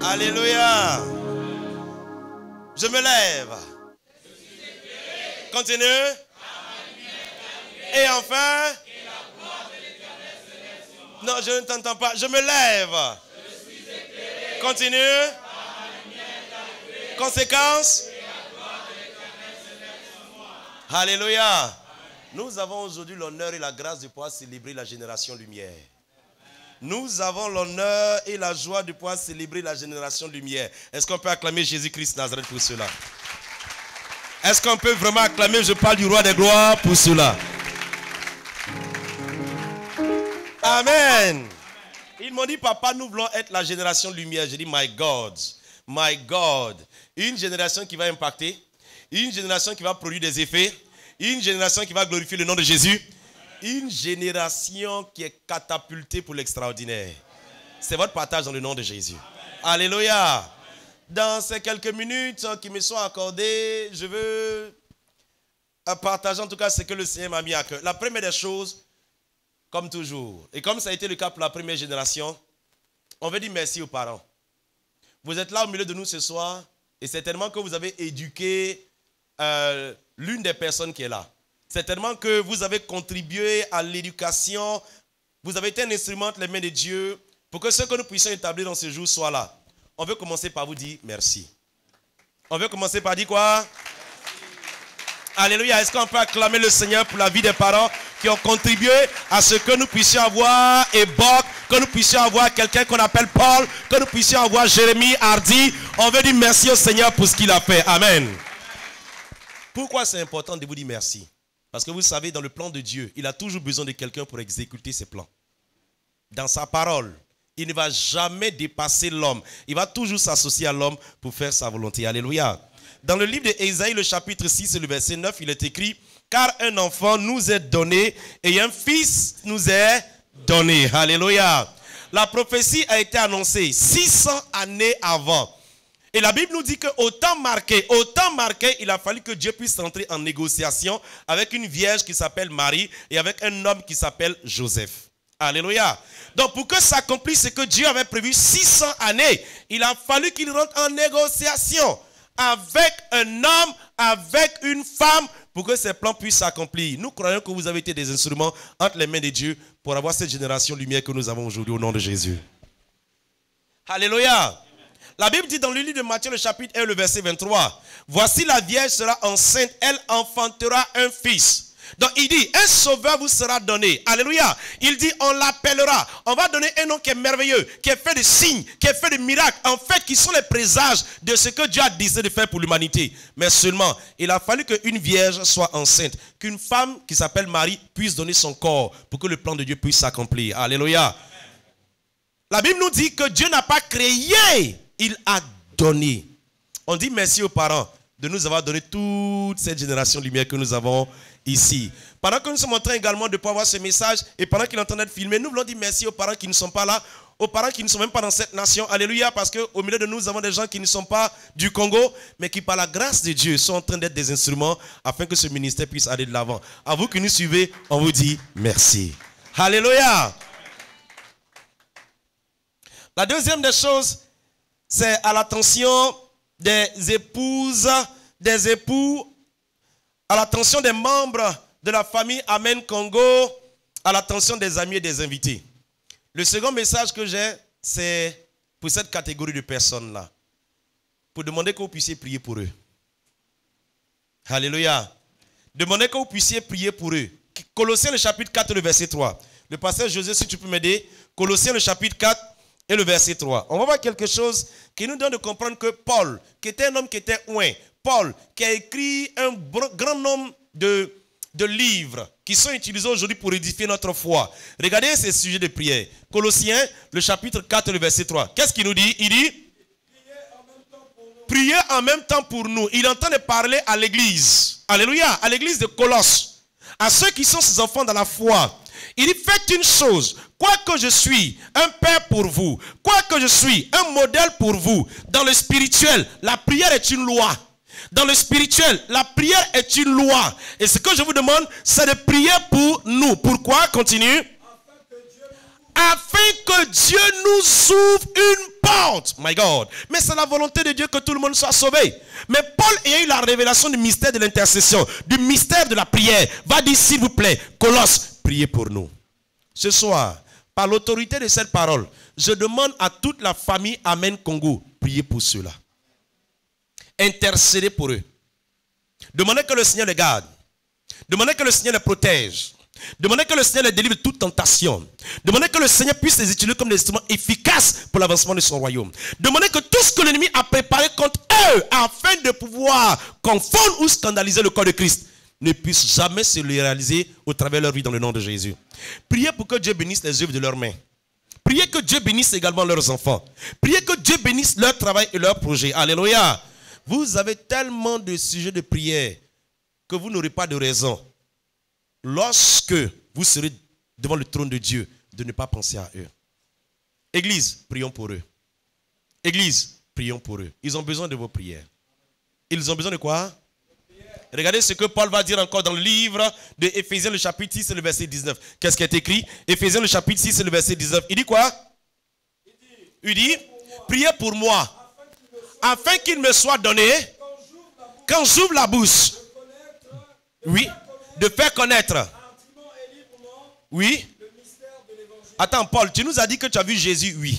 Alléluia. Je me lève. Continue. Et enfin. Non, je ne t'entends pas. Je me lève. Continue. Conséquence. Alléluia. Nous avons aujourd'hui l'honneur et la grâce de pouvoir célébrer la génération lumière. Nous avons l'honneur et la joie de pouvoir célébrer la génération lumière. Est-ce qu'on peut acclamer Jésus-Christ Nazareth pour cela? Est-ce qu'on peut vraiment acclamer, je parle du roi des gloires, pour cela? Amen. Ils m'ont dit, papa, nous voulons être la génération lumière. J'ai dit, my God, my God. Une génération qui va impacter, une génération qui va produire des effets, une génération qui va glorifier le nom de Jésus, une génération qui est catapultée pour l'extraordinaire. C'est votre partage dans le nom de Jésus. Amen. Alléluia. Dans ces quelques minutes qui me sont accordées, je veux partager en tout cas ce que le Seigneur m'a mis à cœur. La première des choses, comme toujours, et comme ça a été le cas pour la première génération, on veut dire merci aux parents. Vous êtes là au milieu de nous ce soir, et certainement que vous avez éduqué l'une des personnes qui est là. Certainement que vous avez contribué à l'éducation, vous avez été un instrument entre les mains de Dieu pour que ce que nous puissions établir dans ce jour soit là. On veut commencer par vous dire merci. On veut commencer par dire quoi? Merci. Alléluia. Est-ce qu'on peut acclamer le Seigneur pour la vie des parents qui ont contribué à ce que nous puissions avoir Eboch, que nous puissions avoir quelqu'un qu'on appelle Paul, que nous puissions avoir Jérémie, Hardy. On veut dire merci au Seigneur pour ce qu'il a fait. Amen. Pourquoi c'est important de vous dire merci? Parce que vous savez, dans le plan de Dieu, il a toujours besoin de quelqu'un pour exécuter ses plans. Dans sa parole, il ne va jamais dépasser l'homme. Il va toujours s'associer à l'homme pour faire sa volonté. Alléluia. Dans le livre d'Ésaïe, le chapitre 6 et le verset 9, il est écrit, « Car un enfant nous est donné et un fils nous est donné. » Alléluia. La prophétie a été annoncée 600 années avant. Et la Bible nous dit qu'au temps marqué, il a fallu que Dieu puisse entrer en négociation avec une vierge qui s'appelle Marie et avec un homme qui s'appelle Joseph. Alléluia. Donc pour que s'accomplisse ce que Dieu avait prévu 600 années, il a fallu qu'il rentre en négociation avec un homme, avec une femme, pour que ces plans puissent s'accomplir. Nous croyons que vous avez été des instruments entre les mains de Dieu pour avoir cette génération lumière que nous avons aujourd'hui au nom de Jésus. Alléluia. La Bible dit dans le livre de Matthieu, le chapitre 1, le verset 23, « Voici la vierge sera enceinte, elle enfantera un fils. » Donc il dit, un sauveur vous sera donné. Alléluia. Il dit, on l'appellera. On va donner un nom qui est merveilleux, qui est fait de signes, qui est fait de miracles. En fait, qui sont les présages de ce que Dieu a décidé de faire pour l'humanité. Mais seulement, il a fallu qu'une vierge soit enceinte. Qu'une femme qui s'appelle Marie puisse donner son corps pour que le plan de Dieu puisse s'accomplir. Alléluia. Amen. La Bible nous dit que Dieu n'a pas créé, il a donné. On dit merci aux parents de nous avoir donné toute cette génération lumière que nous avons ici. Pendant que nous sommes en train également de pouvoir voir ce message et pendant qu'il est en train d'être filmé, nous voulons dire merci aux parents qui ne sont pas là, aux parents qui ne sont même pas dans cette nation. Alléluia, parce qu'au milieu de nous, nous avons des gens qui ne sont pas du Congo, mais qui par la grâce de Dieu sont en train d'être des instruments afin que ce ministère puisse aller de l'avant. À vous qui nous suivez, on vous dit merci. Alléluia. La deuxième des choses, c'est à l'attention des épouses, des époux, à l'attention des membres de la famille Amen Congo, à l'attention des amis et des invités. Le second message que j'ai, c'est pour cette catégorie de personnes-là. Pour demander que vous puissiez prier pour eux. Alléluia. Demandez que vous puissiez prier pour eux. Colossiens le chapitre 4 et le verset 3. Le pasteur José, si tu peux m'aider. Colossiens le chapitre 4 et le verset 3. On va voir quelque chose qui nous donne de comprendre que Paul, qui était un homme qui était oint, Paul, qui a écrit un grand nombre de livres qui sont utilisés aujourd'hui pour édifier notre foi. Regardez ces sujets de prière. Colossiens, le chapitre 4 et le verset 3. Qu'est-ce qu'il nous dit? Il dit, priez en même temps pour nous. Il est en train de parler à l'église. Alléluia, à l'église de Colosse. À ceux qui sont ses enfants dans la foi. Il dit, faites une chose, quoique je suis un père pour vous, quoique je suis un modèle pour vous, dans le spirituel, la prière est une loi. Dans le spirituel, la prière est une loi. Et ce que je vous demande, c'est de prier pour nous. Pourquoi? Continue. afin que Dieu nous ouvre une porte. My God. Mais c'est la volonté de Dieu que tout le monde soit sauvé. Mais Paul ayant eu la révélation du mystère de l'intercession, du mystère de la prière, va dire s'il vous plaît, Colosse, priez pour nous. Ce soir, par l'autorité de cette parole, je demande à toute la famille Amen Congo, priez pour ceux-là. Intercédez pour eux. Demandez que le Seigneur les garde. Demandez que le Seigneur les protège. Demandez que le Seigneur les délivre de toute tentation. Demandez que le Seigneur puisse les utiliser comme des instruments efficaces pour l'avancement de son royaume. Demandez que tout ce que l'ennemi a préparé contre eux afin de pouvoir confondre ou scandaliser le corps de Christ ne puisse jamais se réaliser au travers de leur vie dans le nom de Jésus. Priez pour que Dieu bénisse les œuvres de leurs mains. Priez que Dieu bénisse également leurs enfants. Priez que Dieu bénisse leur travail et leurs projets. Alléluia. Vous avez tellement de sujets de prière que vous n'aurez pas de raison, lorsque vous serez devant le trône de Dieu, de ne pas penser à eux. Église, prions pour eux. Église, prions pour eux. Ils ont besoin de vos prières. Ils ont besoin de quoi? Regardez ce que Paul va dire encore dans le livre de Éphésiens, le chapitre 6 et le verset 19. Qu'est-ce qui est écrit? Éphésiens, le chapitre 6 et le verset 19. Il dit quoi? Il dit, priez pour moi, afin qu'il me soit donné, quand j'ouvre la bouche, oui, de faire connaître, oui. Attends, Paul, tu nous as dit que tu as vu Jésus, oui.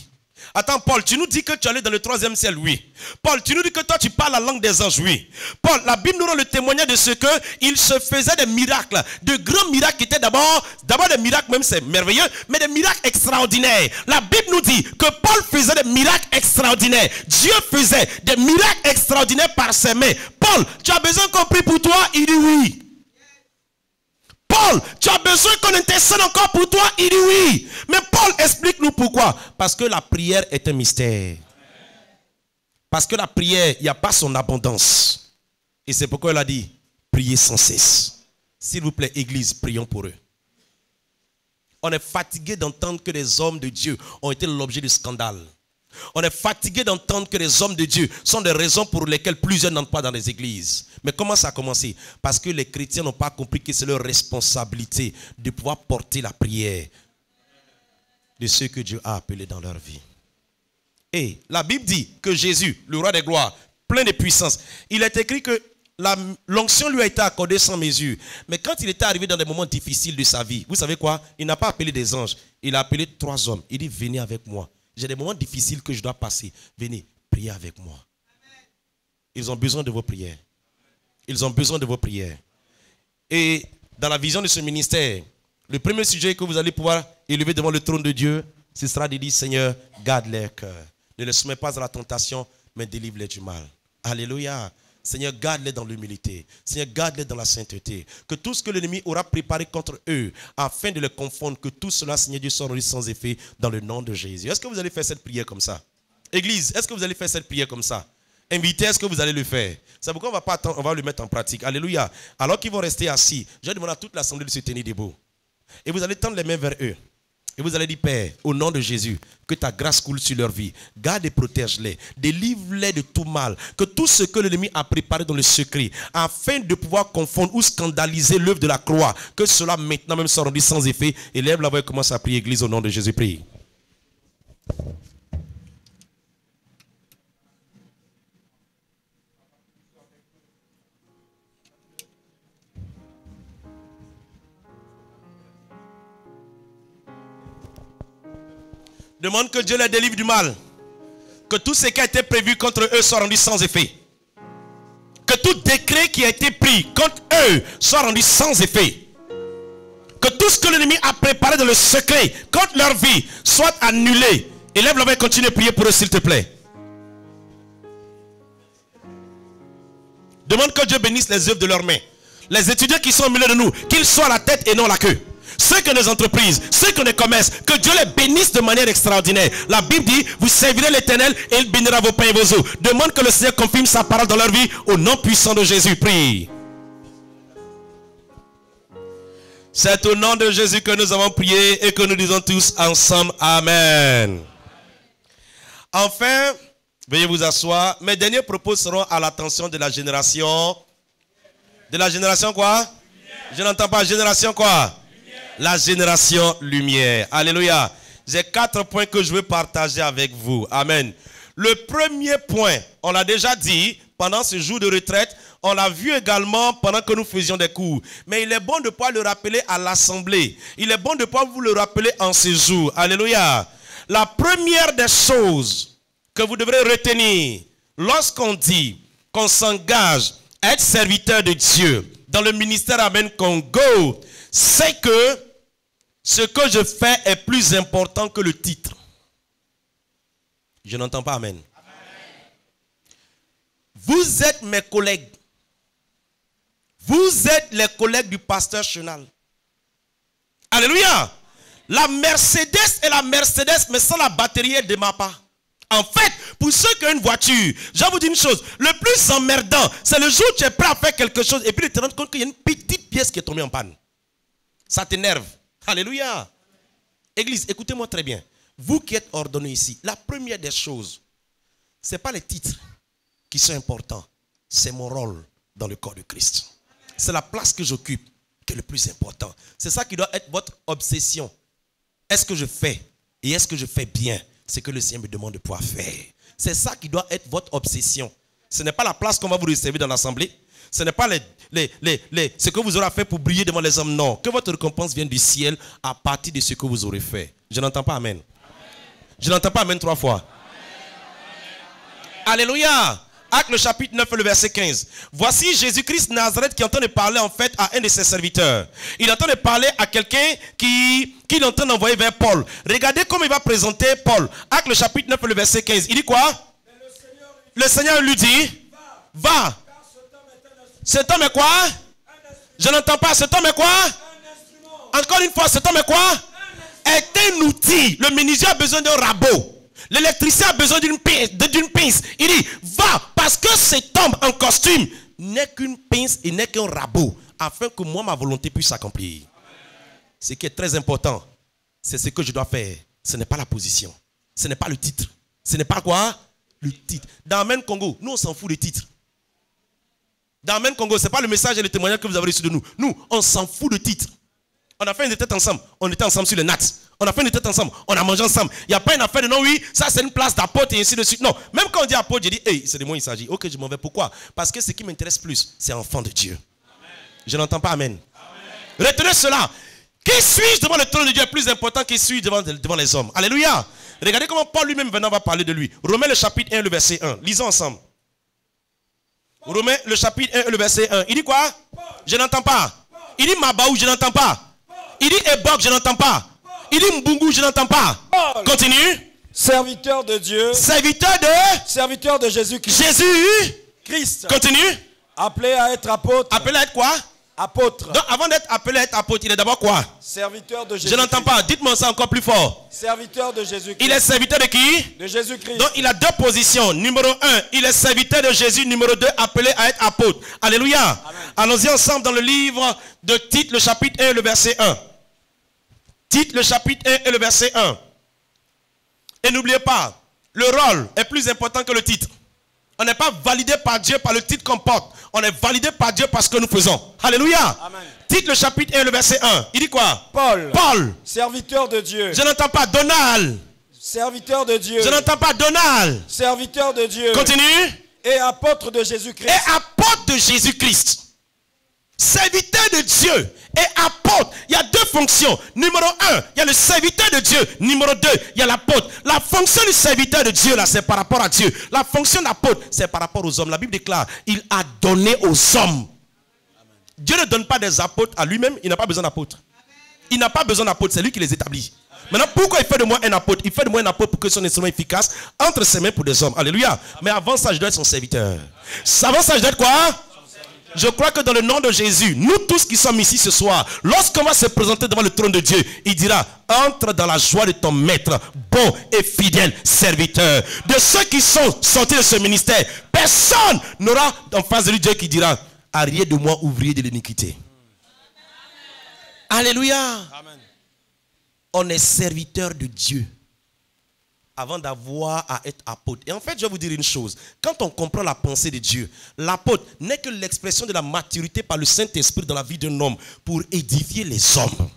Attends, Paul, tu nous dis que tu es allé dans le 3e ciel, oui. Paul, tu nous dis que toi tu parles la langue des anges, oui. Paul, la Bible nous rend le témoignage de ce qu'il se faisait des miracles, de grands miracles qui étaient d'abord des miracles, même c'est merveilleux, mais des miracles extraordinaires. La Bible nous dit que Paul faisait des miracles extraordinaires. Dieu faisait des miracles extraordinaires par ses mains. Paul, tu as besoin qu'on prie pour toi? Il dit oui. Paul, tu as besoin qu'on intercède encore pour toi? Il dit oui. Mais Paul, explique-nous pourquoi. Parce que la prière est un mystère. Parce que la prière, il n'y a pas son abondance. Et c'est pourquoi il a dit, priez sans cesse. S'il vous plaît, Église, prions pour eux. On est fatigué d'entendre que les hommes de Dieu ont été l'objet de scandales. On est fatigué d'entendre que les hommes de Dieu sont des raisons pour lesquelles plusieurs n'entrent pas dans les églises. Mais comment ça a commencé? Parce que les chrétiens n'ont pas compris que c'est leur responsabilité de pouvoir porter la prière de ceux que Dieu a appelés dans leur vie. Et la Bible dit que Jésus, le roi des gloires, plein de puissance, il est écrit que l'onction lui a été accordée sans mesure. Mais quand il était arrivé dans des moments difficiles de sa vie, vous savez quoi? Il n'a pas appelé des anges, il a appelé 3 hommes. Il dit, venez avec moi. J'ai des moments difficiles que je dois passer. Venez, priez avec moi. Ils ont besoin de vos prières. Ils ont besoin de vos prières. Et dans la vision de ce ministère, le premier sujet que vous allez pouvoir élever devant le trône de Dieu, ce sera de dire, Seigneur, garde leur cœur. Ne les soumets pas à la tentation, mais délivre-les du mal. Alléluia. Seigneur, garde-les dans l'humilité. Seigneur, garde-les dans la sainteté. Que tout ce que l'ennemi aura préparé contre eux, afin de les confondre, que tout cela, Seigneur Dieu, soit rendu sans effet dans le nom de Jésus. Est-ce que vous allez faire cette prière comme ça? Église, est-ce que vous allez faire cette prière comme ça? Invité, est-ce que vous allez le faire? C'est pourquoi on va pas attendre, on va le mettre en pratique. Alléluia. Alors qu'ils vont rester assis, je vais demander à toute l'assemblée de se tenir debout. Et vous allez tendre les mains vers eux. Et vous allez dire, Père, au nom de Jésus, que ta grâce coule sur leur vie. Garde et protège-les. Délivre-les de tout mal. Que tout ce que l'ennemi a préparé dans le secret, afin de pouvoir confondre ou scandaliser l'œuvre de la croix, que cela maintenant même soit rendu sans effet. Et lève la voix et commence à prier, Église, au nom de Jésus. Prie. Demande que Dieu les délivre du mal. Que tout ce qui a été prévu contre eux soit rendu sans effet. Que tout décret qui a été pris contre eux soit rendu sans effet. Que tout ce que l'ennemi a préparé dans le secret contre leur vie soit annulé. Élève la main et continue de prier pour eux, s'il te plaît. Demande que Dieu bénisse les œuvres de leurs mains. Les étudiants qui sont au milieu de nous, qu'ils soient la tête et non la queue. Ceux que nos entreprises, ceux que nos commerces, que Dieu les bénisse de manière extraordinaire. La Bible dit, vous servirez l'Éternel et il bénira vos pains et vos eaux. Demande que le Seigneur confirme sa parole dans leur vie au nom puissant de Jésus. Prie. C'est au nom de Jésus que nous avons prié et que nous disons tous ensemble Amen. Enfin, veuillez vous asseoir. Mes derniers propos seront à l'attention de la génération. De la génération quoi? Je n'entends pas. Génération quoi? La génération lumière. Alléluia. J'ai 4 points que je veux partager avec vous. Amen. Le premier point, on l'a déjà dit pendant ce jour de retraite. On l'a vu également pendant que nous faisions des cours. Mais il est bon de pouvoir le rappeler à l'assemblée. Il est bon de pouvoir vous le rappeler en ce jour. Alléluia. La première des choses que vous devrez retenir lorsqu'on dit qu'on s'engage à être serviteur de Dieu dans le ministère Amen Congo, c'est que ce que je fais est plus important que le titre. Je n'entends pas Amen. Vous êtes mes collègues. Vous êtes les collègues du pasteur Chenal. Alléluia. La Mercedes est la Mercedes, mais sans la batterie, elle ne démarre pas. En fait, pour ceux qui ont une voiture, je vais vous dire une chose. Le plus emmerdant, c'est le jour où tu es prêt à faire quelque chose et puis tu te rends compte qu'il y a une petite pièce qui est tombée en panne. Ça t'énerve. Alléluia. Église, écoutez-moi très bien. Vous qui êtes ordonnés ici, la première des choses, ce n'est pas les titres qui sont importants. C'est mon rôle dans le corps de Christ. C'est la place que j'occupe qui est le plus important. C'est ça qui doit être votre obsession. Est-ce que je fais et est-ce que je fais bien ce que le Seigneur me demande de pouvoir faire? C'est ça qui doit être votre obsession. Ce n'est pas la place qu'on va vous réserver dans l'assemblée. Ce n'est pas ce que vous aurez fait pour briller devant les hommes. Non. Que votre récompense vienne du ciel à partir de ce que vous aurez fait. Je n'entends pas Amen. Je n'entends pas Amen 3 fois. Alléluia. Acte le chapitre 9 et le verset 15. Voici Jésus-Christ Nazareth qui est en train de parler en fait à un de ses serviteurs. Il est en train de parler à quelqu'un qui est en train d'envoyer vers Paul. Regardez comment il va présenter Paul. Acte le chapitre 9 et le verset 15. Il dit quoi? Le Seigneur lui dit, va. Cet homme est quoi? Je n'entends pas. Cet homme est quoi? Encore une fois, cet homme est quoi? Est un outil. Le menuisier a besoin d'un rabot. L'électricien a besoin d'une pince. Il dit, va, parce que cet homme en costume n'est qu'une pince et n'est qu'un rabot, afin que moi, ma volonté puisse s'accomplir. Ce qui est très important, c'est ce que je dois faire. Ce n'est pas la position. Ce n'est pas le titre. Ce n'est pas quoi? Le titre. Dans Amen Congo, nous, on s'en fout des titres. Dans Amen Congo, ce n'est pas le message et le témoignage que vous avez reçu de nous. Nous, on s'en fout de titres. On a fait une tête ensemble. On était ensemble sur les nattes. On a fait une tête ensemble. On a mangé ensemble. Il n'y a pas une affaire de non, oui, ça c'est une place d'apôtre et ainsi de suite. Non. Même quand on dit apôtre, je dis, hey, c'est de moi il s'agit. Ok, je m'en vais. Pourquoi? Parce que ce qui m'intéresse plus, c'est enfant de Dieu. Amen. Je n'entends pas Amen. Amen. Retenez cela. Qui suis-je devant le trône de Dieu est plus important qui suis-je devant les hommes. Alléluia. Regardez comment Paul lui-même venant va parler de lui. Romains le chapitre 1, le verset 1. Lisons ensemble. Romains le chapitre 1, le verset 1. Il dit quoi? Je n'entends pas. Il dit Mabaou, je n'entends pas. Il dit Ebok, je n'entends pas. Il dit Mbungu, je n'entends pas. Paul, continue. Serviteur de Dieu. Serviteur de Jésus-Christ. Christ. Continue. Appelé à être apôtre. Appelé à être quoi? Apôtre. Donc avant d'être appelé à être apôtre, il est d'abord quoi? Serviteur de Jésus-Christ. Je n'entends pas. Dites-moi ça encore plus fort. Serviteur de Jésus-Christ. Il est serviteur de qui? De Jésus-Christ. Donc il a deux positions. Numéro 1, il est serviteur de Jésus. Numéro 2, appelé à être apôtre. Alléluia. Allons-y ensemble dans le livre de Tite, le chapitre 1, le verset 1. Tite, le chapitre 1 et le verset 1. Et n'oubliez pas, le rôle est plus important que le titre. On n'est pas validé par Dieu par le titre qu'on porte. On est validé par Dieu par ce que nous faisons. Alléluia. Amen. Tite, le chapitre 1 et le verset 1. Il dit quoi? Paul. Serviteur de Dieu. Je n'entends pas. Donald. Serviteur de Dieu. Je n'entends pas. Donald. Serviteur de Dieu. Continue. Et apôtre de Jésus-Christ. Et apôtre de Jésus-Christ. Serviteur de Dieu et apôtre. Il y a deux fonctions. Numéro 1, il y a le serviteur de Dieu. Numéro 2, il y a l'apôtre. La fonction du serviteur de Dieu, là, c'est par rapport à Dieu. La fonction d'apôtre, c'est par rapport aux hommes. La Bible déclare, il a donné aux hommes. Dieu ne donne pas des apôtres à lui-même. Il n'a pas besoin d'apôtres. Il n'a pas besoin d'apôtres. C'est lui qui les établit. Maintenant, pourquoi il fait de moi un apôtre? Il fait de moi un apôtre pour que son instrument efficace entre ses mains pour des hommes. Alléluia. Mais avant ça, je dois être son serviteur. Avant ça, je dois être quoi? Je crois que dans le nom de Jésus, nous tous qui sommes ici ce soir, lorsqu'on va se présenter devant le trône de Dieu, il dira, entre dans la joie de ton maître, bon et fidèle serviteur. De ceux qui sont sortis de ce ministère, personne n'aura en face de lui Dieu qui dira, arrière de moi, ouvrier de l'iniquité. Alléluia. Amen. On est serviteur de Dieu avant d'avoir à être apôtre. Et en fait, je vais vous dire une chose. Quand on comprend la pensée de Dieu, l'apôtre n'est que l'expression de la maturité par le Saint-Esprit dans la vie d'un homme pour édifier les hommes. Amen.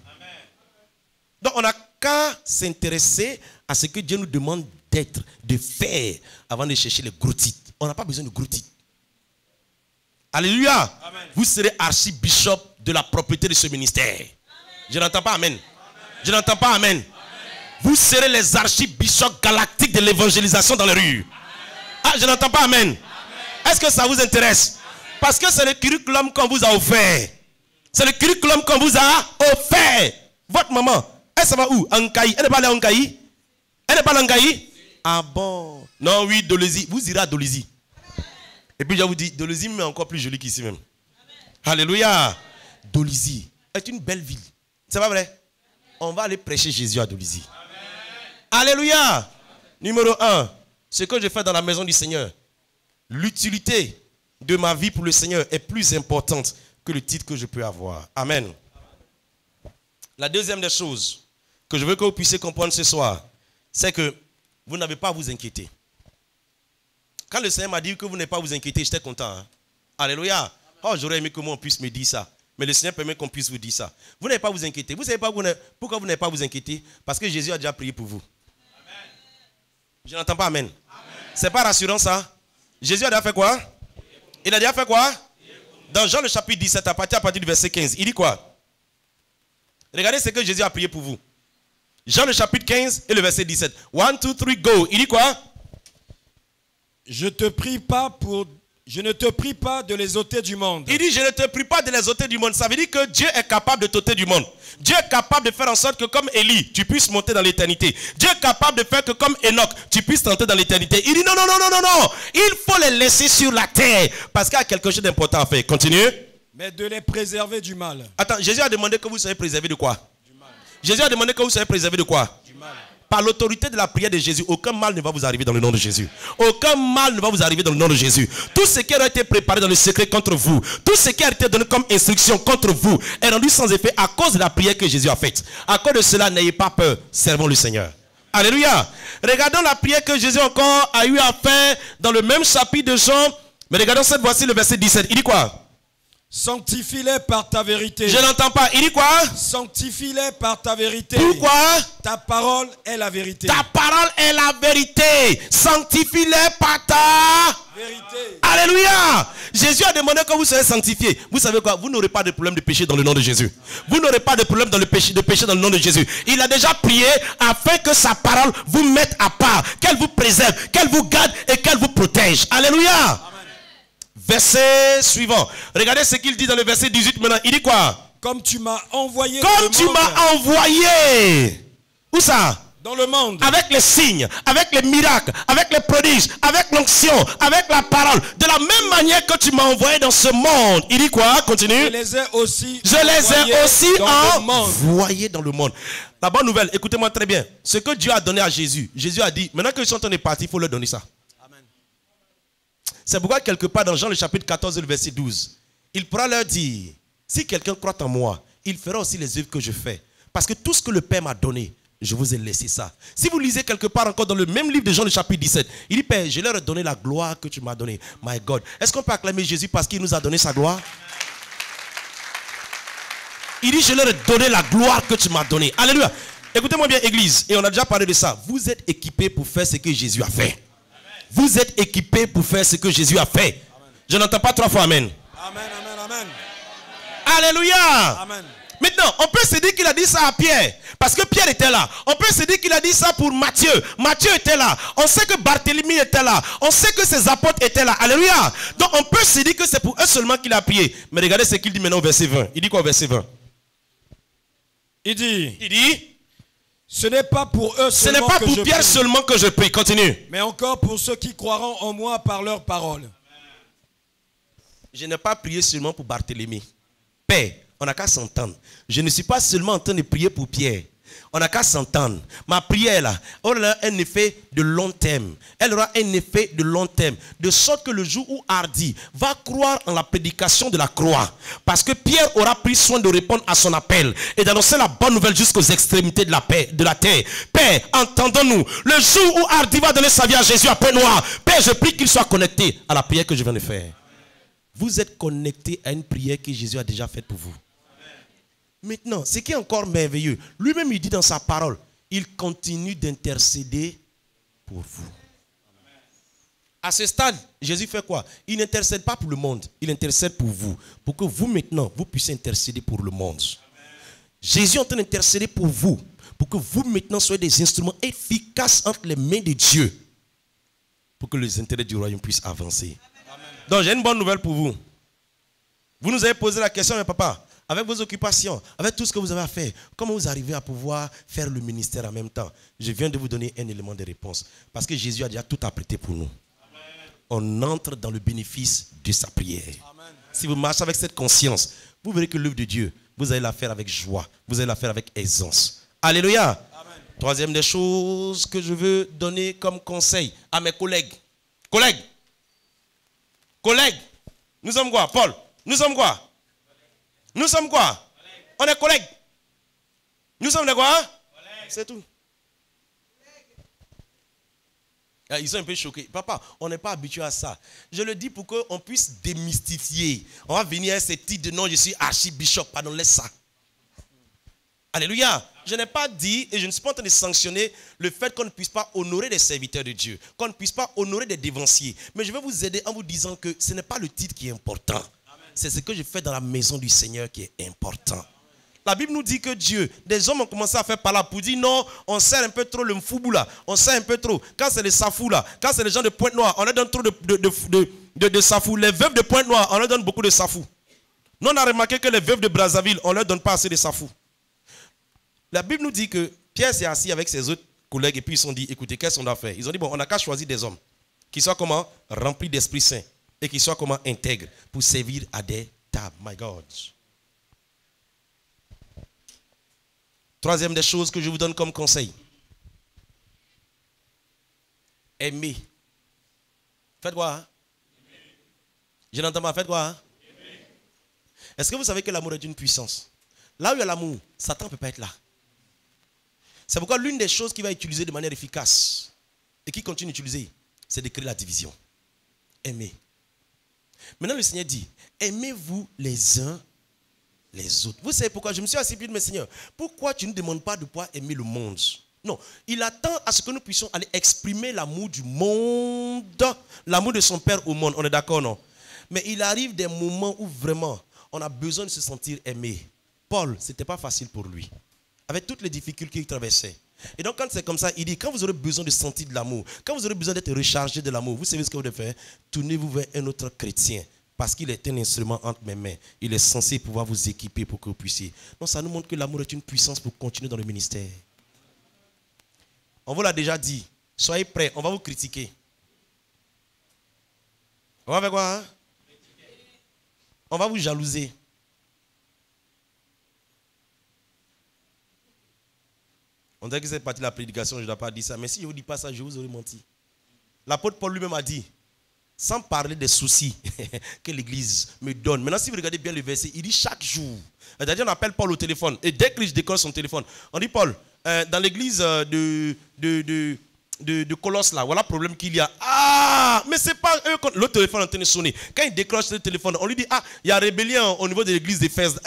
Donc on a qu'à s'intéresser à ce que Dieu nous demande d'être, de faire, avant de chercher les gros titres. On n'a pas besoin de gros titres. Alléluia. Amen. Vous serez archibishop de la propriété de ce ministère. Amen. Je n'entends pas amen. Amen. Je n'entends pas amen. Amen. Vous serez les archibishops galactiques de l'évangélisation dans les rues. Amen. Ah, je n'entends pas amen. Est-ce que ça vous intéresse? Amen. Parce que c'est le curriculum qu'on vous a offert. C'est le curriculum qu'on vous a offert. Votre maman, elle s'en va où? Ankaï. Elle n'est pas allée à Ankaï? Elle n'est pas allée à Ankaï? Ah bon? Non, oui, Dolezi. Vous irez à Dolezi. Et puis je vous dis, Dolezi est encore plus joli qu'ici même. Amen. Alléluia. Dolezi est une belle ville. C'est pas vrai? On va aller prêcher Jésus à Dolezi. Alléluia. Amen. Numéro 1. Ce que je fais dans la maison du Seigneur. L'utilité de ma vie pour le Seigneur est plus importante que le titre que je peux avoir. Amen. La deuxième des choses que je veux que vous puissiez comprendre ce soir, c'est que vous n'avez pas à vous inquiéter. Quand le Seigneur m'a dit que vous n'avez pas à vous inquiéter, j'étais content. Hein? Alléluia. Oh, j'aurais aimé que moi on puisse me dire ça. Mais le Seigneur permet qu'on puisse vous dire ça. Vous n'avez pas à vous inquiéter. Vous savez pas pourquoi vous n'avez pas à vous inquiéter? Parce que Jésus a déjà prié pour vous. Amen. Je n'entends pas amen. C'est pas rassurant ça? Jésus a déjà fait quoi? Il a déjà fait quoi? Dans Jean le chapitre 17, à partir du verset 15, il dit quoi? Regardez ce que Jésus a prié pour vous. Jean le chapitre 15 et le verset 17. 1, 2, 3, go. Il dit quoi? Je ne te prie pas de les ôter du monde. Il dit, je ne te prie pas de les ôter du monde. Ça veut dire que Dieu est capable de t'ôter du monde. Dieu est capable de faire en sorte que comme Élie, tu puisses monter dans l'éternité. Dieu est capable de faire que comme Enoch, tu puisses monter dans l'éternité. Il dit non, non, non, non, non, non. Il faut les laisser sur la terre. Parce qu'il y a quelque chose d'important à faire. Continue. Mais de les préserver du mal. Attends, Jésus a demandé que vous soyez préservés de quoi? Du mal. Jésus a demandé que vous soyez préservés de quoi? Du mal. Par l'autorité de la prière de Jésus, aucun mal ne va vous arriver dans le nom de Jésus. Aucun mal ne va vous arriver dans le nom de Jésus. Tout ce qui a été préparé dans le secret contre vous, tout ce qui a été donné comme instruction contre vous, est rendu sans effet à cause de la prière que Jésus a faite. À cause de cela, n'ayez pas peur, servons le Seigneur. Alléluia. Regardons la prière que Jésus encore a eu à faire dans le même chapitre de Jean. Mais regardons cette fois-ci le verset 17. Il dit quoi? Sanctifie-les par ta vérité. Je n'entends pas. Il dit quoi? Sanctifie-les par ta vérité. Pourquoi? Ta parole est la vérité. Ta parole est la vérité. Sanctifie-les par ta vérité. Alléluia. Jésus a demandé que vous soyez sanctifiés. Vous savez quoi? Vous n'aurez pas de problème de péché dans le nom de Jésus. Vous n'aurez pas de problème de péché dans le nom de Jésus. Il a déjà prié afin que sa parole vous mette à part, qu'elle vous préserve, qu'elle vous garde et qu'elle vous protège. Alléluia. Verset suivant. Regardez ce qu'il dit dans le verset 18 maintenant. Il dit quoi? Comme tu m'as envoyé. Comme tu m'as envoyé. Où ça? Dans le monde. Avec les signes, avec les miracles, avec les prodiges, avec l'onction, avec la parole. De la même manière que tu m'as envoyé dans ce monde. Il dit quoi? Continue. Je les ai aussi envoyés dans le monde. La bonne nouvelle, écoutez-moi très bien. Ce que Dieu a donné à Jésus, Jésus a dit, maintenant qu'ils sont en train de partir, il faut leur donner ça. C'est pourquoi quelque part dans Jean le chapitre 14 le verset 12, il pourra leur dire, si quelqu'un croit en moi, il fera aussi les œuvres que je fais. Parce que tout ce que le Père m'a donné, je vous ai laissé ça. Si vous lisez quelque part encore dans le même livre de Jean le chapitre 17, il dit, Père, je leur ai donné la gloire que tu m'as donnée. My God. Est-ce qu'on peut acclamer Jésus parce qu'il nous a donné sa gloire? Il dit, je leur ai donné la gloire que tu m'as donnée. Alléluia. Écoutez-moi bien, Église, et on a déjà parlé de ça. Vous êtes équipés pour faire ce que Jésus a fait. Vous êtes équipés pour faire ce que Jésus a fait. Amen. Je n'entends pas 3 fois amen. Amen, amen, amen. Alléluia. Amen. Maintenant, on peut se dire qu'il a dit ça à Pierre. Parce que Pierre était là. On peut se dire qu'il a dit ça pour Matthieu. Matthieu était là. On sait que Barthélemy était là. On sait que ses apôtres étaient là. Alléluia. Donc on peut se dire que c'est pour eux seulement qu'il a prié. Mais regardez ce qu'il dit maintenant au verset 20. Il dit quoi au verset 20? Il dit... Ce n'est pas pour eux seulement. Ce n'est pas pour Pierre seulement que je prie. Continue. Mais encore pour ceux qui croiront en moi par leur parole. Je n'ai pas prié seulement pour Barthélemy. Père, on n'a qu'à s'entendre. Je ne suis pas seulement en train de prier pour Pierre. On n'a qu'à s'entendre. Ma prière là, elle aura un effet de long terme. Elle aura un effet de long terme. De sorte que le jour où Hardy va croire en la prédication de la croix. Parce que Pierre aura pris soin de répondre à son appel. Et d'annoncer la bonne nouvelle jusqu'aux extrémités de la terre. Père, entendons-nous. Le jour où Hardy va donner sa vie à Jésus à Père Noir. Père, je prie qu'il soit connecté à la prière que je viens de faire. Vous êtes connecté à une prière que Jésus a déjà faite pour vous. Maintenant, ce qui est encore merveilleux, lui-même il dit dans sa parole il continue d'intercéder pour vous. À ce stade, Jésus fait quoi? Il n'intercède pas pour le monde, il intercède pour vous. Pour que vous maintenant, vous puissiez intercéder pour le monde. Jésus est en train d'intercéder pour vous. Pour que vous maintenant soyez des instruments efficaces entre les mains de Dieu. Pour que les intérêts du royaume puissent avancer. Amen. Donc j'ai une bonne nouvelle pour vous. Vous nous avez posé la question, mais papa, avec vos occupations, avec tout ce que vous avez à faire, comment vous arrivez à pouvoir faire le ministère en même temps? Je viens de vous donner un élément de réponse. Parce que Jésus a déjà tout apprêté pour nous. On entre dans le bénéfice de sa prière. Amen. Si vous marchez avec cette conscience, vous verrez que l'œuvre de Dieu, vous allez la faire avec joie, vous allez la faire avec aisance. Alléluia. Amen. Troisième des choses que je veux donner comme conseil à mes collègues. Collègues, nous sommes quoi, Paul? Nous sommes quoi? Nous sommes quoi? On est collègues. Nous sommes de quoi? C'est tout. Ils sont un peu choqués. Papa, on n'est pas habitué à ça. Je le dis pour qu'on puisse démystifier. On va venir à ce titre de non, je suis archibishop. Pardon, laisse ça. Alléluia. Je n'ai pas dit, et je ne suis pas en train de sanctionner le fait qu'on ne puisse pas honorer des serviteurs de Dieu, qu'on ne puisse pas honorer des dévanciers. Mais je vais vous aider en vous disant que ce n'est pas le titre qui est important. C'est ce que je fais dans la maison du Seigneur qui est important. La Bible nous dit que Dieu, des hommes ont commencé à faire par là pour dire non, on sert un peu trop le mfoubou là, on sert un peu trop. Quand c'est les safou là, quand c'est les gens de Pointe-Noire, on leur donne trop de safou. Les veuves de Pointe-Noire, on leur donne beaucoup de safou. Nous on a remarqué que les veuves de Brazzaville, on leur donne pas assez de safou. La Bible nous dit que Pierre s'est assis avec ses autres collègues et puis ils se sont dit, écoutez, qu'est-ce qu'on doit faire? Ils ont dit, bon, on n'a qu'à choisir des hommes qui soient comment? Remplis d'Esprit Saint et qui soient comment? Intègres pour servir à des tables. My God. Troisième des choses que je vous donne comme conseil. Aimez. Faites quoi? Hein? Je n'entends pas, faites quoi? Hein? Est-ce que vous savez que l'amour est une puissance? Là où il y a l'amour, Satan ne peut pas être là. C'est pourquoi l'une des choses qu'il va utiliser de manière efficace et qu'il continue d'utiliser, c'est de créer la division. Aimez. Maintenant le Seigneur dit, aimez-vous les uns les autres. Vous savez pourquoi? Je me suis assis et dit, mais Seigneur, pourquoi tu ne demandes pas de pouvoir aimer le monde? Non, il attend à ce que nous puissions aller exprimer l'amour du monde, l'amour de son Père au monde. On est d'accord, non? Mais il arrive des moments où vraiment on a besoin de se sentir aimé. Paul, ce n'était pas facile pour lui, avec toutes les difficultés qu'il traversait. Et donc quand c'est comme ça, il dit, quand vous aurez besoin de sentir de l'amour, quand vous aurez besoin d'être rechargé de l'amour, vous savez ce que vous devez faire? Tournez-vous vers un autre chrétien, parce qu'il est un instrument entre mes mains. Il est censé pouvoir vous équiper pour que vous puissiez. Donc ça nous montre que l'amour est une puissance pour continuer dans le ministère. On vous l'a déjà dit, soyez prêts, on va vous critiquer. On va faire quoi? Hein? On va vous jalouser. On dirait que c'est partie de la prédication, je ne dois pas dire ça. Mais si je ne vous dis pas ça, je vous aurais menti. L'apôtre Paul lui-même a dit, sans parler des soucis que l'Église me donne. Maintenant, si vous regardez bien le verset, il dit chaque jour. C'est-à-dire, on appelle Paul au téléphone. Et dès que je décolle son téléphone, on dit, Paul, dans l'église de Colosse, là, voilà le problème qu'il y a. Ah, mais c'est pas eux. Le téléphone est en train de sonner. Quand il décroche le téléphone, on lui dit, ah, il y a rébellion au niveau de l'église d'Éphèse.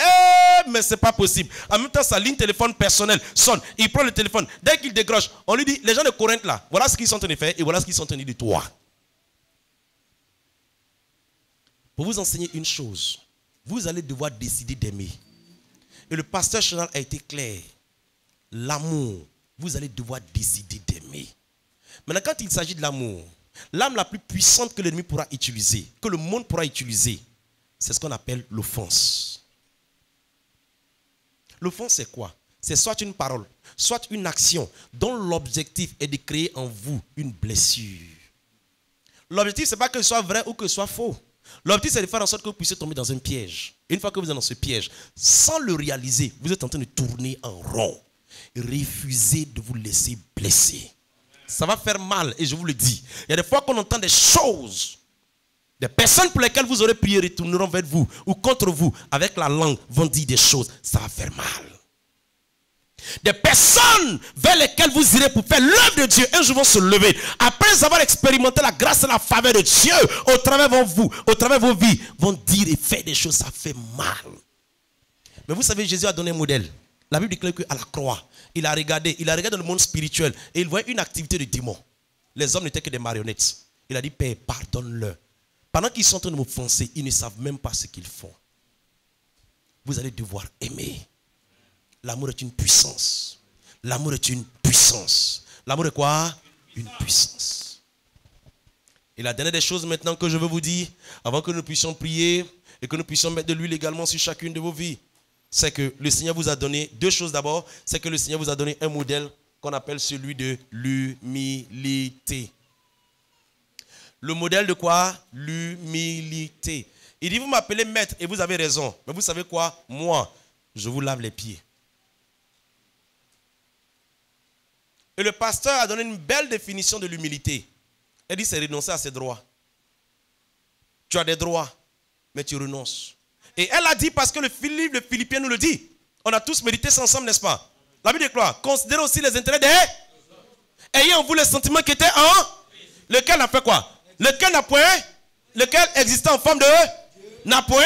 Mais c'est pas possible. En même temps, sa ligne téléphone personnelle sonne. Il prend le téléphone. Dès qu'il décroche, on lui dit, les gens de Corinthe, là, voilà ce qu'ils sont en train de faire et voilà ce qu'ils sont en train de dire de toi. Pour vous enseigner une chose, vous allez devoir décider d'aimer. Et le pasteur Chanal a été clair. L'amour, vous allez devoir décider d'aimer. Maintenant, quand il s'agit de l'amour, l'arme la plus puissante que l'ennemi pourra utiliser, que le monde pourra utiliser, c'est ce qu'on appelle l'offense. L'offense, c'est quoi? C'est soit une parole, soit une action dont l'objectif est de créer en vous une blessure. L'objectif, ce n'est pas que ce soit vrai ou que ce soit faux. L'objectif, c'est de faire en sorte que vous puissiez tomber dans un piège. Et une fois que vous êtes dans ce piège, sans le réaliser, vous êtes en train de tourner en rond. Refusez de vous laisser blesser. Ça va faire mal, et je vous le dis. Il y a des fois qu'on entend des choses. Des personnes pour lesquelles vous aurez prié retourneront vers vous ou contre vous avec la langue vont dire des choses. Ça va faire mal. Des personnes vers lesquelles vous irez pour faire l'œuvre de Dieu, un jour vont se lever. Après avoir expérimenté la grâce et la faveur de Dieu au travers de vous, au travers de vos vies, vont dire et faire des choses, ça fait mal. Mais vous savez, Jésus a donné un modèle. La Bible déclare qu'à la croix, il a regardé dans le monde spirituel et il voyait une activité de démon. Les hommes n'étaient que des marionnettes. Il a dit, Père, pardonne-leur. Pendant qu'ils sont en train de m'offenser, ils ne savent même pas ce qu'ils font. Vous allez devoir aimer. L'amour est une puissance. L'amour est une puissance. L'amour est quoi? Une puissance. Et la dernière des choses maintenant que je veux vous dire, avant que nous puissions prier et que nous puissions mettre de l'huile également sur chacune de vos vies, c'est que le Seigneur vous a donné deux choses d'abord. C'est que le Seigneur vous a donné un modèle qu'on appelle celui de l'humilité. Le modèle de quoi? L'humilité. Il dit, vous m'appelez maître et vous avez raison. Mais vous savez quoi? Moi, je vous lave les pieds. Et le pasteur a donné une belle définition de l'humilité. Il dit, c'est renoncer à ses droits. Tu as des droits, mais tu renonces. Et elle a dit, parce que le Philippien nous le dit, on a tous médité ça ensemble, n'est-ce pas? La Bible déclare, considérez aussi les intérêts des... Ayez en vous les sentiments qui étaient en... Lequel n'a fait quoi? Lequel n'a point? Lequel existait en forme de... N'a point?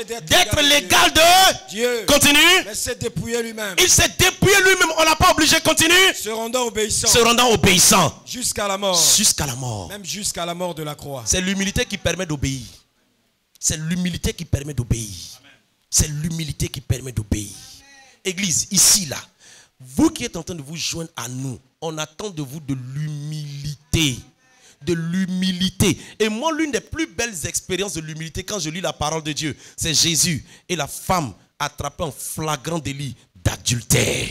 D'être l'égal de Dieu. Continue. Mais s'est dépouillé lui-même. Il s'est dépouillé lui-même. On l'a pas obligé. Continue. Se rendant obéissant. Se rendant obéissant. Jusqu'à la mort. Jusqu'à la mort. Même jusqu'à la mort de la croix. C'est l'humilité qui permet d'obéir. C'est l'humilité qui permet d'obéir. C'est l'humilité qui permet d'obéir. Église, ici, là, vous qui êtes en train de vous joindre à nous, on attend de vous de l'humilité. De l'humilité. Et moi, l'une des plus belles expériences de l'humilité, quand je lis la parole de Dieu, c'est Jésus et la femme attrapée en flagrant délit d'adultère.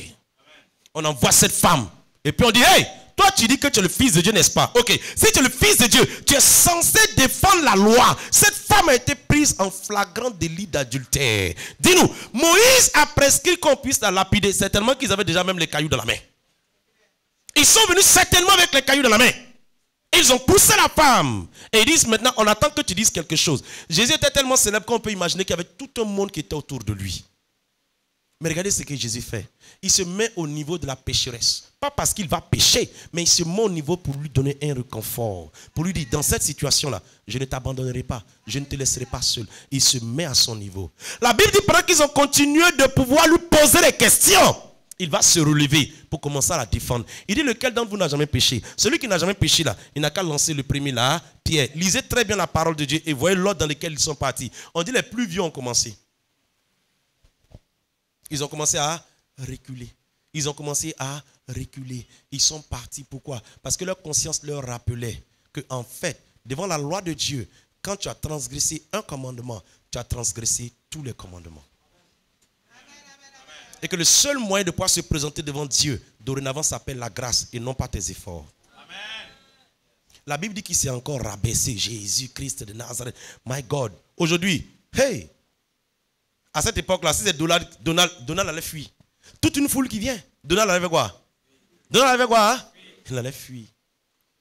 On envoie cette femme. Et puis on dit, hey, toi tu dis que tu es le fils de Dieu, n'est-ce pas? Ok, si tu es le fils de Dieu, tu es censé défendre la loi. Cette femme a été prise en flagrant délit d'adultère. Dis-nous, Moïse a prescrit qu'on puisse la lapider. Certainement qu'ils avaient déjà même les cailloux dans la main. Ils sont venus certainement avec les cailloux dans la main. Ils ont poussé la femme. Et ils disent maintenant, on attend que tu dises quelque chose. Jésus était tellement célèbre qu'on peut imaginer qu'il y avait tout un monde qui était autour de lui. Mais regardez ce que Jésus fait. Il se met au niveau de la pécheresse. Pas parce qu'il va pécher, mais il se met au niveau pour lui donner un réconfort. Pour lui dire, dans cette situation-là, je ne t'abandonnerai pas. Je ne te laisserai pas seul. Il se met à son niveau. La Bible dit, pendant qu'ils ont continué de pouvoir lui poser des questions, il va se relever pour commencer à la défendre. Il dit, lequel d'entre vous n'a jamais péché? Celui qui n'a jamais péché là, il n'a qu'à lancer le premier là, Pierre. Lisez très bien la parole de Dieu et voyez l'ordre dans lequel ils sont partis. On dit les plus vieux ont commencé. Ils ont commencé à reculer. Ils ont commencé à reculer. Ils sont partis. Pourquoi? Parce que leur conscience leur rappelait que en fait, devant la loi de Dieu, quand tu as transgressé un commandement, tu as transgressé tous les commandements. Et que le seul moyen de pouvoir se présenter devant Dieu, dorénavant, s'appelle la grâce et non pas tes efforts. Amen. La Bible dit qu'il s'est encore rabaissé. Jésus-Christ de Nazareth. My God. Aujourd'hui, hey, à cette époque-là, si c'est Donald allait fuir. Toute une foule qui vient. Donald allait faire quoi? Donald allait faire quoi? Hein? Il allait fuir.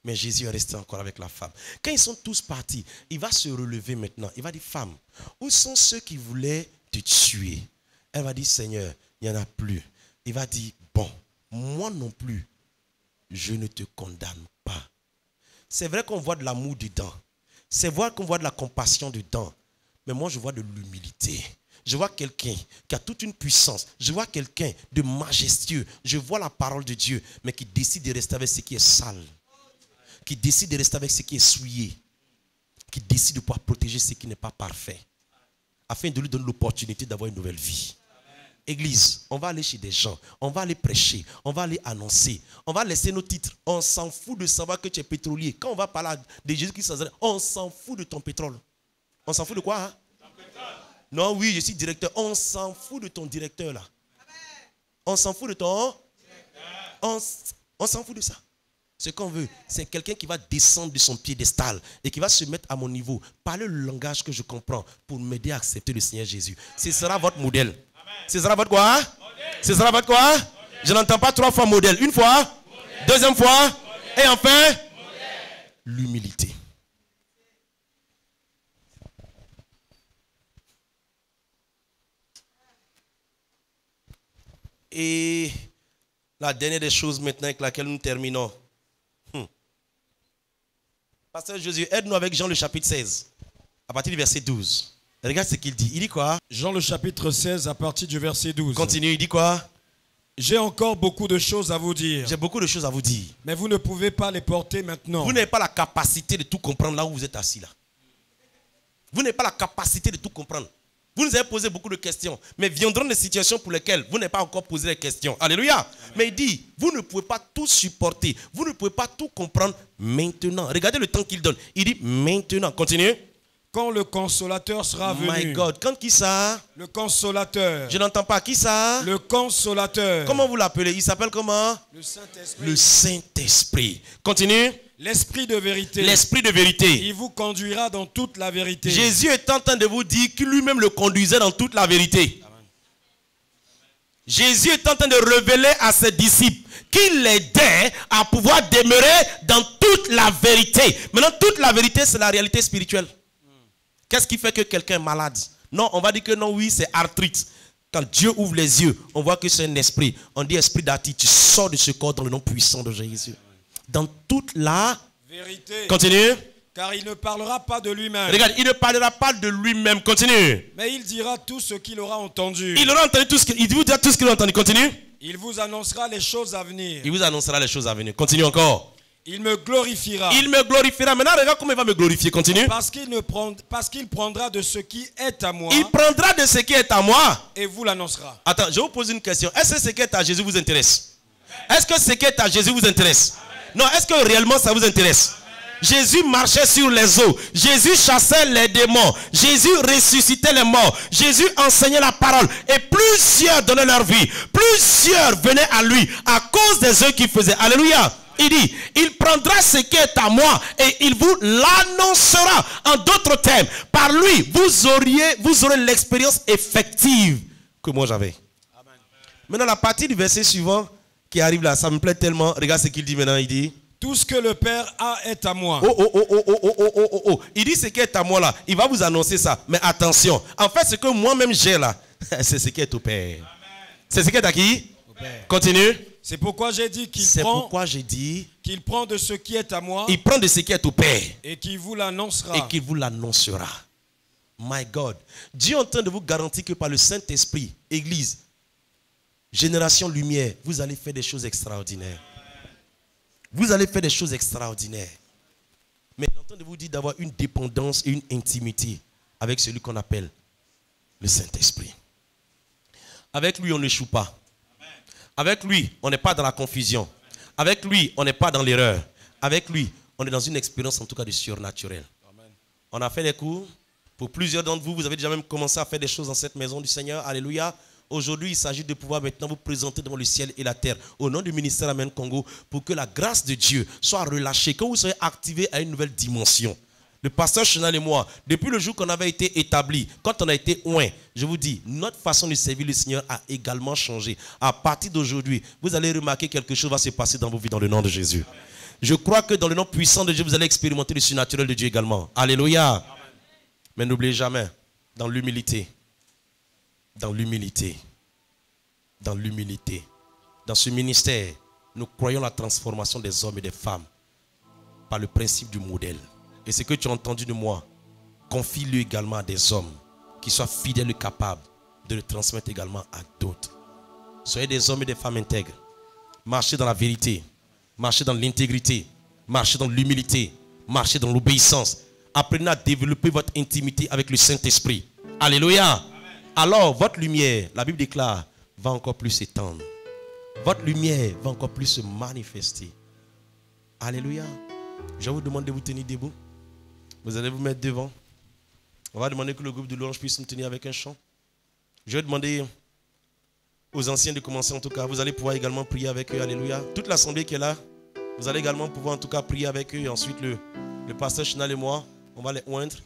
Mais Jésus est resté encore avec la femme. Quand ils sont tous partis, il va se relever maintenant. Il va dire, femme, où sont ceux qui voulaient te tuer? Elle va dire, Seigneur, il n'y en a plus. Il va dire, bon, moi non plus, je ne te condamne pas. C'est vrai qu'on voit de l'amour dedans. C'est vrai qu'on voit de la compassion dedans. Mais moi, je vois de l'humilité. Je vois quelqu'un qui a toute une puissance. Je vois quelqu'un de majestueux. Je vois la parole de Dieu, mais qui décide de rester avec ce qui est sale. Qui décide de rester avec ce qui est souillé. Qui décide de pouvoir protéger ce qui n'est pas parfait. Afin de lui donner l'opportunité d'avoir une nouvelle vie. Église, on va aller chez des gens, on va aller prêcher, on va aller annoncer, on va laisser nos titres. On s'en fout de savoir que tu es pétrolier. Quand on va parler de Jésus-Christ, on s'en fout de ton pétrole. On s'en fout de quoi? Hein? Non, oui, je suis directeur. On s'en fout de ton directeur là. On s'en fout de ton... On s'en fout de ça. Ce qu'on veut, c'est quelqu'un qui va descendre de son piédestal et qui va se mettre à mon niveau, parler le langage que je comprends pour m'aider à accepter le Seigneur Jésus. Ce sera votre modèle. Ce sera votre quoi? Ce sera votre quoi? Je n'entends pas 3 fois modèle. Une fois, deuxième fois, et enfin, l'humilité. Et la dernière des choses maintenant avec laquelle nous terminons. Pasteur Jésus, aide-nous avec Jean le chapitre 16, à partir du verset 12. Regarde ce qu'il dit. Il dit quoi? Jean le chapitre 16 à partir du verset 12. Continue, il dit quoi? J'ai encore beaucoup de choses à vous dire. J'ai beaucoup de choses à vous dire. Mais vous ne pouvez pas les porter maintenant. Vous n'avez pas la capacité de tout comprendre là où vous êtes assis là. Vous n'avez pas la capacité de tout comprendre. Vous nous avez posé beaucoup de questions. Mais viendront des situations pour lesquelles vous n'avez pas encore posé les questions. Alléluia. Mais il dit, vous ne pouvez pas tout supporter. Vous ne pouvez pas tout comprendre maintenant. Regardez le temps qu'il donne. Il dit maintenant. Continue. Quand le consolateur sera venu. My God. Quand qui ça? Le consolateur. Je n'entends pas. Qui ça? Le consolateur. Comment vous l'appelez? Il s'appelle comment? Le Saint-Esprit. Le Saint-Esprit. Continue. L'Esprit de vérité. L'Esprit de vérité. Il vous conduira dans toute la vérité. Jésus est en train de vous dire qu'il lui-même le conduisait dans toute la vérité. Amen. Jésus est en train de révéler à ses disciples qu'il l'aidait à pouvoir demeurer dans toute la vérité. Maintenant, toute la vérité, c'est la réalité spirituelle. Qu'est-ce qui fait que quelqu'un est malade? Non, on va dire que non, oui, c'est arthrite. Quand Dieu ouvre les yeux, on voit que c'est un esprit. On dit esprit d'arthrite, tu sors de ce corps dans le nom puissant de Jésus. Dans toute la vérité. Continue. Car il ne parlera pas de lui-même. Regarde, il ne parlera pas de lui-même. Continue. Mais il dira tout ce qu'il aura entendu. Il aura entendu tout ce qu'il vous dira tout ce qu'il a entendu. Continue. Il vous annoncera les choses à venir. Il vous annoncera les choses à venir. Continue encore. Il me glorifiera. Il me glorifiera. Maintenant, regarde comment il va me glorifier. Continue. Parce qu'il prendra de ce qui est à moi. Il prendra de ce qui est à moi. Et vous l'annoncera. Attends, je vous pose une question. Est-ce que ce qui est à Jésus vous intéresse? Est-ce que ce qui est à Jésus vous intéresse? Non, est-ce que réellement ça vous intéresse? Jésus marchait sur les eaux. Jésus chassait les démons. Jésus ressuscitait les morts. Jésus enseignait la parole. Et plusieurs donnaient leur vie. Plusieurs venaient à lui à cause des œuvres qu'il faisait. Alléluia. Il dit, il prendra ce qui est à moi et il vous l'annoncera. En d'autres termes, par lui, vous aurez l'expérience effective que moi j'avais. Maintenant, la partie du verset suivant qui arrive là, ça me plaît tellement. Regarde ce qu'il dit maintenant, il dit. Tout ce que le Père a est à moi. Il dit ce qui est à moi là. Il va vous annoncer ça. Mais attention. En fait, ce que moi-même j'ai là, c'est ce qui est au Père. C'est ce qui est à qui? Au Père. Continue. C'est pourquoi j'ai dit qu'il prend de ce qui est à moi. Il prend de ce qui est au Père. Et qu'il vous l'annoncera. Et qu'il vous l'annoncera. My God. Dieu est en train de vous garantir que par le Saint-Esprit, Église, Génération Lumière, vous allez faire des choses extraordinaires. Vous allez faire des choses extraordinaires. Mais il est en train de vous dire d'avoir une dépendance et une intimité avec celui qu'on appelle le Saint-Esprit. Avec lui, on n'échoue pas. Avec lui, on n'est pas dans la confusion. Avec lui, on n'est pas dans l'erreur. Avec lui, on est dans une expérience en tout cas de surnaturel. On a fait des cours. Pour plusieurs d'entre vous, vous avez déjà même commencé à faire des choses dans cette maison du Seigneur. Alléluia. Aujourd'hui, il s'agit de pouvoir maintenant vous présenter devant le ciel et la terre au nom du ministère Amen Congo pour que la grâce de Dieu soit relâchée, que vous soyez activés à une nouvelle dimension. Le pasteur Chenal et moi, depuis le jour qu'on avait été établi, quand on a été oint, je vous dis, notre façon de servir le Seigneur a également changé. À partir d'aujourd'hui, vous allez remarquer que quelque chose va se passer dans vos vies dans le nom de Jésus. Je crois que dans le nom puissant de Dieu, vous allez expérimenter le surnaturel de Dieu également. Alléluia. Amen. Mais n'oubliez jamais, dans l'humilité, dans l'humilité, dans l'humilité, dans ce ministère, nous croyons la transformation des hommes et des femmes par le principe du modèle. Et ce que tu as entendu de moi, confie-le également à des hommes qui soient fidèles et capables de le transmettre également à d'autres. Soyez des hommes et des femmes intègres. Marchez dans la vérité, marchez dans l'intégrité, marchez dans l'humilité, marchez dans l'obéissance. Apprenez à développer votre intimité avec le Saint-Esprit. Alléluia. Amen. Alors, votre lumière, la Bible déclare, va encore plus s'étendre. Votre lumière va encore plus se manifester. Alléluia. Je vous demande de vous tenir debout. Vous allez vous mettre devant. On va demander que le groupe de louange puisse nous tenir avec un chant. Je vais demander aux anciens de commencer en tout cas. Vous allez pouvoir également prier avec eux. Alléluia. Toute l'assemblée qui est là, vous allez également pouvoir en tout cas prier avec eux. Et ensuite le pasteur Chenal et moi, on va les oindre.